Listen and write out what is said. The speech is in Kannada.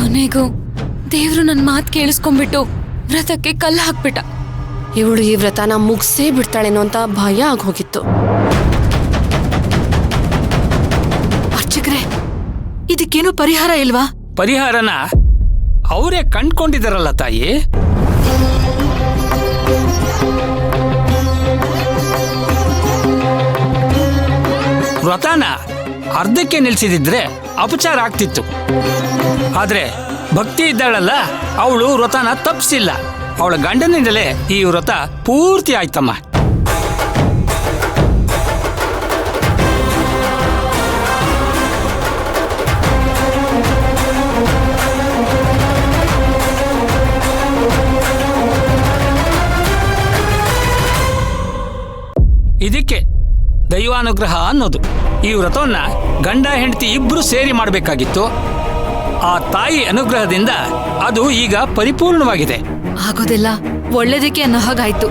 ಕೊನೆಗೂ ದೇವ್ರು ನನ್ ಮಾತ್ ಕೇಳಿಸ್ಕೊಂಡ್ಬಿಟ್ಟು ವ್ರತಕ್ಕೆ ಕಲ್ಲು ಹಾಕ್ಬಿಟ್ಟ. ಇವಳು ಈ ವ್ರತನ ಮುಗಿಸೇ ಬಿಡ್ತಾಳೇನೋ ಅಂತ ಭಯ ಆಗೋಗಿತ್ತು. ಅರ್ಚಕ್ರೆ, ಇದಕ್ಕೇನು ಪರಿಹಾರ ಇಲ್ವಾ? ಪರಿಹಾರನ ಅವರೇ ಕಂಡ್ಕೊಂಡಿದಾರಲ್ಲ ತಾಯಿ. ವ್ರತನ ಅರ್ಧಕ್ಕೆ ನಿಲ್ಸಿದಿದ್ರೆ ಅಪಚಾರ ಆಗ್ತಿತ್ತು. ಆದ್ರೆ ಭಕ್ತಿ ಇದ್ದಾಳಲ್ಲ, ಅವಳು ವ್ರತನ ತಪ್ಪಿಸಿಲ್ಲ. ಅವಳ ಗಂಡನಿಂದಲೇ ಈ ವ್ರತ ಪೂರ್ತಿ ಆಯ್ತಮ್ಮ. ಇದಕ್ಕೆ ದೈವಾನುಗ್ರಹ ಅನ್ನೋದು. ಈ ವ್ರತವನ್ನ ಗಂಡ ಹೆಂಡತಿ ಇಬ್ರು ಸೇರಿ ಮಾಡಬೇಕಾಗಿತ್ತು. ಆ ತಾಯಿ ಅನುಗ್ರಹದಿಂದ ಅದು ಈಗ ಪರಿಪೂರ್ಣವಾಗಿದೆ. ಆಗೋದಿಲ್ಲ, ಒಳ್ಳೇದಕ್ಕೆ ಅನ್ನೋ ಹಾಗಾಯ್ತು.